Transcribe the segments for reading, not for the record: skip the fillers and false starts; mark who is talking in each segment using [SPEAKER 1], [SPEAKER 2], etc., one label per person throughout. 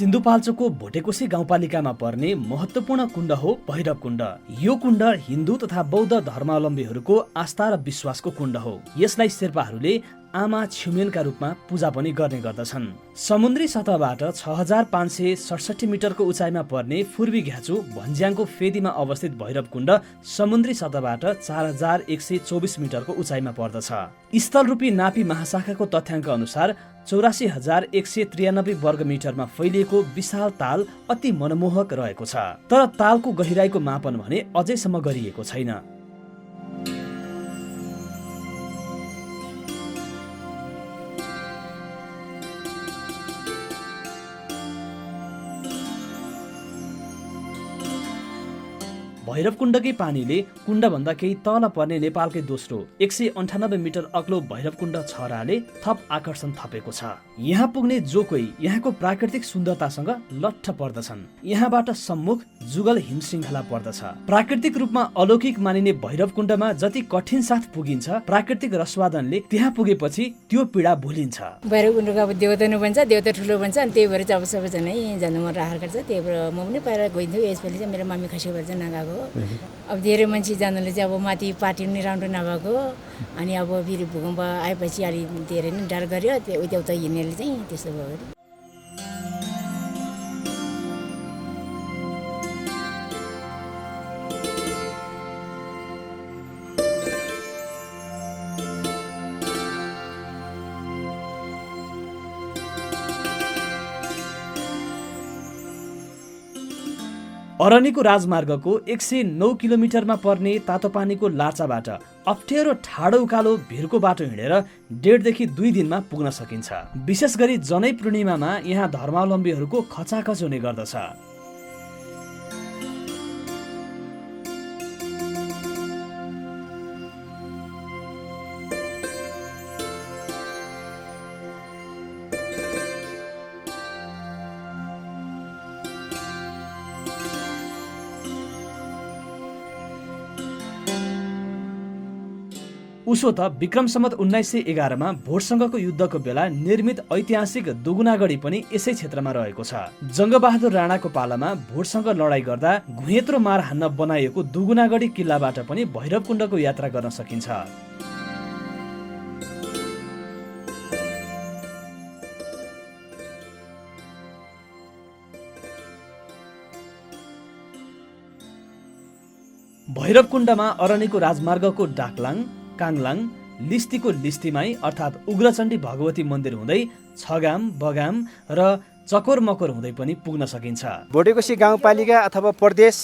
[SPEAKER 1] सिन्धुपाल्चोकको भोटेकोशी गाउँपालिकामा पर्ने महत्त्वपूर्ण कुण्ड हो भैरव कुण्ड। यो कुण्ड हिन्दू तथा बौद्ध धर्मावलम्बीहरूको आस्था र विश्वासको कुण्ड हो। यसलाई शेर्पाहरूले आमा छिमेलका रूपमा पूजा पनि गर्ने गर्दछन्। समुद्री सतहबाट 6567 मिटरको उचाइमा पर्ने पूर्वी घ्याचु भन्ज्याङको फेदीमा अवस्थित भैरव कुण्ड समुद्री सतहबाट 4124 मिटरको उचाइमा पर्दछ। स्थलरूपी नापी महाशाखाको तथ्याङ्क अनुसार 84,193 वर्ग मिटरमा फैलिएको विशाल ताल अति मनमोहक रहेको छ। तर तालको गहिराईको मापन भने अझैसम्म गरिएको छैन। भैरवकुण्डकै पानीले कुण्डभन्दा केही तल पर्ने नेपालकै दोस्रो 198 मिटर अग्लो भैरवकुण्ड छहराले थप आकर्षण थपेको छ। यहाँ पुग्ने जो कोही यहाँको प्राकृतिक सुन्दरतासँग लट्ठ पर्दछन्। यहाँबाट सम्मुख जुगल हिमशृङ्खला पर्दछ। प्राकृतिक रूपमा अलौकिक मानिने भैरवकुण्डमा जति कठिन साथ पुगिन्छ, प्राकृतिक रसवादनले त्यहाँ पुगेपछि त्यो पीडा भुलिन्छ।
[SPEAKER 2] भैरवकुण्डको अब देवता भन्छ, देवता ठुलो भन्छ, अनि त्यही भएर चाहिँ अब सबैजना जानु मन राखेर गर्छ। त्यही भएर म पनि पहिला गइन्थ्यो। यसपालि चाहिँ मेरो मम्मी खसी भएर चाहिँ नगएको। अब धेरै मान्छे जानुले चाहिँ अब माथि पार्टी पनि राम्रो नभएको, अनि अब फेरि भूकम्प आएपछि अलि धेरै नै डर गर्यो। उता हिँड्नेले चाहिँ त्यस्तो भयो।
[SPEAKER 1] अरनिको राजमार्गको 109 किलोमिटरमा पर्ने तातोपानीको लाचाबाट अप्ठ्यारो ठाडो उकालो भिरको बाटो हिँडेर 1.5 देखि 2 दिनमा पुग्न सकिन्छ। विशेष गरी जनै पूर्णिमामा यहाँ धर्मावलम्बीहरूको खचाखच हुने गर्दछ। उसो त विक्रम सम्वत 1911 मा भोटसँगको युद्धको बेला निर्मित ऐतिहासिक दुगुनागढी पनि यसै क्षेत्रमा रहेको छ। जङ्गबहादुर राणाको पालामा भोटसँग लडाईँ गर्दा घुँयत्रो मार हान्न बनाइएको दुगुनागढी किल्लाबाट पनि भैरवकुण्डको यात्रा गर्न सकिन्छ। भैरवकुण्डमा अरनिको राजमार्गको डाकलाङ, काङलाङ, लिस्तीको लिस्तीमाई अर्थात् उग्रचण्डी भगवती मन्दिर हुँदै छगाम, बगाम र चकोर मकोर हुँदै पनि पुग्न सकिन्छ।
[SPEAKER 3] भोटेकोशी गाउँपालिका अथवा प्रदेश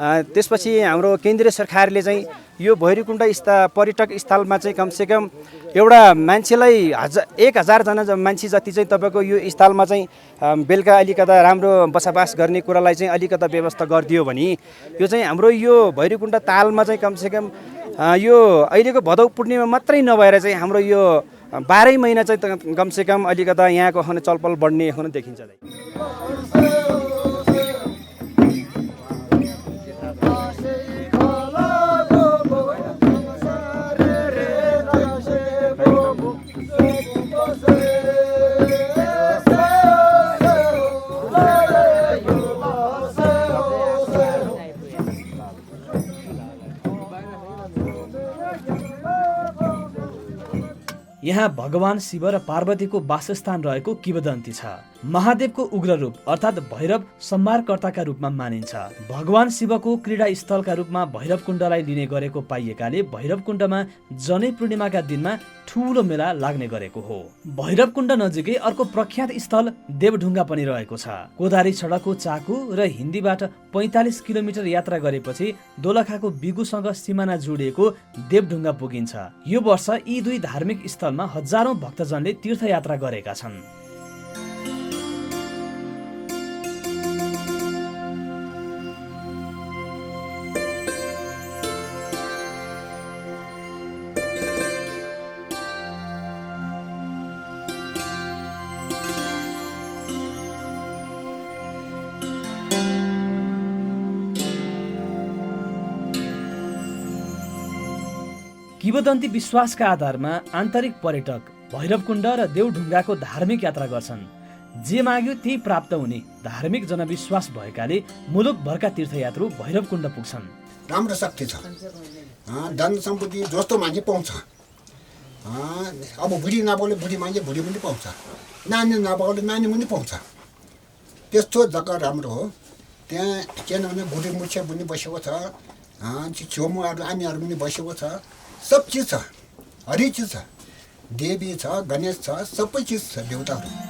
[SPEAKER 3] त्यसपछि हाम्रो केन्द्रीय सरकारले चाहिँ यो भैरवकुण्ड पर्यटक स्थलमा चाहिँ कमसेकम एउटा मान्छेलाई 1000 जना मान्छे जति चाहिँ तपाईँको यो स्थलमा चाहिँ बेलुका अलिकता राम्रो बसोबास गर्ने कुरालाई चाहिँ अलिकता व्यवस्था गरिदियो भने यो चाहिँ हाम्रो यो भैरवकुण्ड तालमा चाहिँ कमसेकम यो अहिलेको भदौ पूर्णिमा मात्रै नभएर चाहिँ हाम्रो यो 12 महिना चाहिँ कमसेकम अलिकता यहाँको चलपल बढ्ने देखिन्छ।
[SPEAKER 1] यहाँ भगवान शिव र पार्वतीको वासस्थान रहेको किंवदन्ती छ। महादेवको उग्र रूप अर्थात् भैरव संहारकर्ताका रूपमा मानिन्छ। भगवान शिवको क्रीडा स्थलका रूपमा भैरवकुण्डलाई लिने गरेको पाइएकाले भैरवकुण्डमा जनै पूर्णिमाका दिनमा ठूलो मेला लाग्ने गरेको हो। भैरवकुण्ड नजिकै अर्को प्रख्यात स्थल देवढुङ्गा पनि रहेको छ। कोदारी सडकको चाकु र हिन्दीबाट 45 किलोमिटर यात्रा गरेपछि दोलखाको बिगुसँग सिमाना जोडिएको देवढुङ्गा पुगिन्छ। यो वर्ष यी दुई धार्मिक स्थलमा हजारौं भक्तजनले तीर्थयात्रा गरेका छन्। किंवदन्ती विश्वासका आधारमा आन्तरिक पर्यटक भैरवकुण्ड र देवढुङ्गाको धार्मिक यात्रा गर्छन्। जे माग्यो त्यही प्राप्त हुने धार्मिक जनविश्वास भएकाले मुलुकभरका तीर्थयात्रु भैरवकुण्ड पुग्छन्।
[SPEAKER 4] राम्रो शक्ति छ, धन सम्पत्ति जस्तो मान्छे पाउँछ। अब बुढी नपाउने बुढी मान्छे बुढी पनि पाउँछ, नानी नपाउने नानी पनि पाउँछ। त्यस्तो जग्गा राम्रो हो। त्यहाँ किनभने बुढी मुछे पनि बसेको छ, छेउमाहरू आनीहरू पनि बसेको छ, सब चिज छ, हरेक चिज छ। देवी छ, गणेश छ, सबै चिज छ, देउताहरू।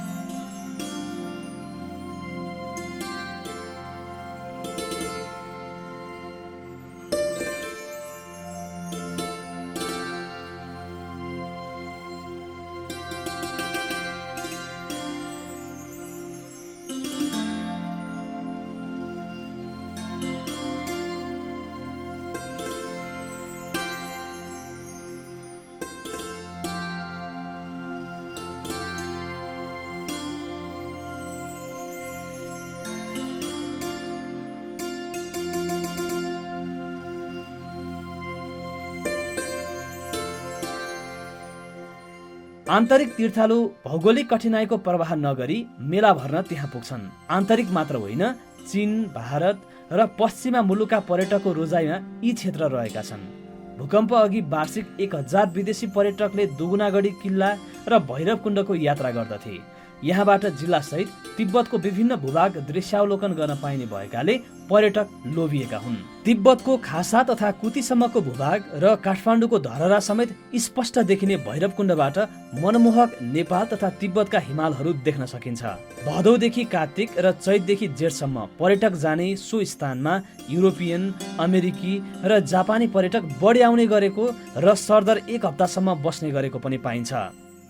[SPEAKER 1] आन्तरिक तीर्थालु भौगोलिक कठिनाइको प्रवाह नगरी मेला भर्न त्यहाँ पुग्छन्। आन्तरिक मात्र होइन, चीन, भारत र पश्चिमा मुलुकका पर्यटकको रोजाइमा यी क्षेत्र रहेका छन्। भूकम्प अघि वार्षिक 1000 विदेशी पर्यटकले दुगुनागढी किल्ला र भैरवकुण्डको यात्रा गर्दथे। यहाँबाट जिल्लासहित तिब्बतको विभिन्न भूभाग दृश्यावलोकन गर्न पाइने भएकाले पर्यटक लोभिएका हुन्। तिब्बतको खासा तथा कुतीसम्मको भूभाग र काठमाडौँको धरहरा समेत स्पष्ट देखिने भैरवकुण्डबाट मनमोहक नेपाल तथा तिब्बतका हिमालहरू देख्न सकिन्छ। भदौदेखि कार्तिक र चैतदेखि जेठसम्म पर्यटक जाने सो स्थानमा युरोपियन, अमेरिकी र जापानी पर्यटक बढी आउने गरेको र सरदर 1 हप्तासम्म बस्ने गरेको पनि पाइन्छ।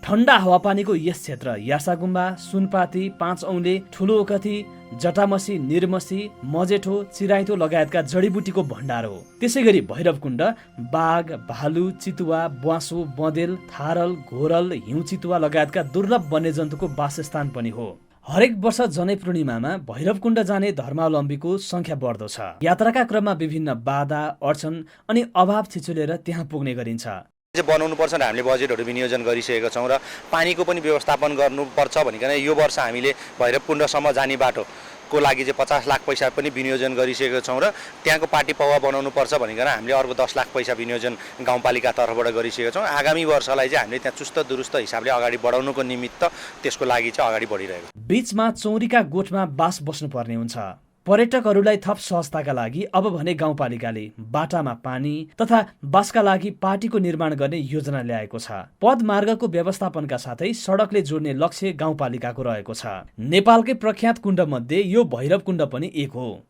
[SPEAKER 1] ठन्डा हावापानीको यस क्षेत्र यासागुम्बा, सुनपाती, 5 औँले, ठुलो ओखती, जटामसी, निर्मसी, मजेठो, चिराइतो लगायतका जडीबुटीको भण्डार हो। त्यसै गरी भैरवकुण्ड बाघ, भालु, चितुवा, ब्वाँसो, बँदेल, थारल, घोरल, हिउँ चितुवा लगायतका दुर्लभ वन्यजन्तुको वासस्थान पनि हो। हरेक वर्ष जनै पूर्णिमामा भैरवकुण्ड जाने धर्मावलम्बीको संख्या बढ्दो छ। यात्राका क्रममा विभिन्न बाधा, अडचन अनि अभाव छिचुलेर त्यहाँ पुग्ने गरिन्छ।
[SPEAKER 5] बनाउनु पर्छ र हामीले बजेटहरू विनियोजन गरिसकेका छौँ र पानीको पनि व्यवस्थापन गर्नुपर्छ भनिकन यो वर्ष हामीले भैरवकुण्डसम्म जाने बाटोको लागि चाहिँ 50 लाख पैसा पनि विनियोजन गरिसकेका छौँ र त्यहाँको पाटी पौवा बनाउनु पर्छ भनिकन हामीले अर्को 10 लाख पैसा विनियोजन गाउँपालिका तर्फबाट गरिसकेका छौँ। आगामी वर्षलाई चाहिँ हामीले त्यहाँ चुस्त दुरुस्त हिसाबले अगाडि बढाउनुको निमित्त त्यसको लागि चाहिँ अगाडि बढिरहेको छ।
[SPEAKER 1] बीचमा चौरीका गोठमा बास बस्नुपर्ने हुन्छ। पर्यटकहरूलाई थप सहजताका लागि अब भने गाउँपालिकाले बाटामा पानी तथा बासका लागि पाटीको निर्माण गर्ने योजना ल्याएको छ। पदमार्गको व्यवस्थापनका साथै सडकले जोड्ने लक्ष्य गाउँपालिकाको रहेको छ। नेपालकै प्रख्यात कुण्ड मध्ये यो भैरवकुण्ड पनि एक हो।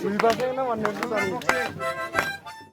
[SPEAKER 6] Sudah saya nak mana tu tadi.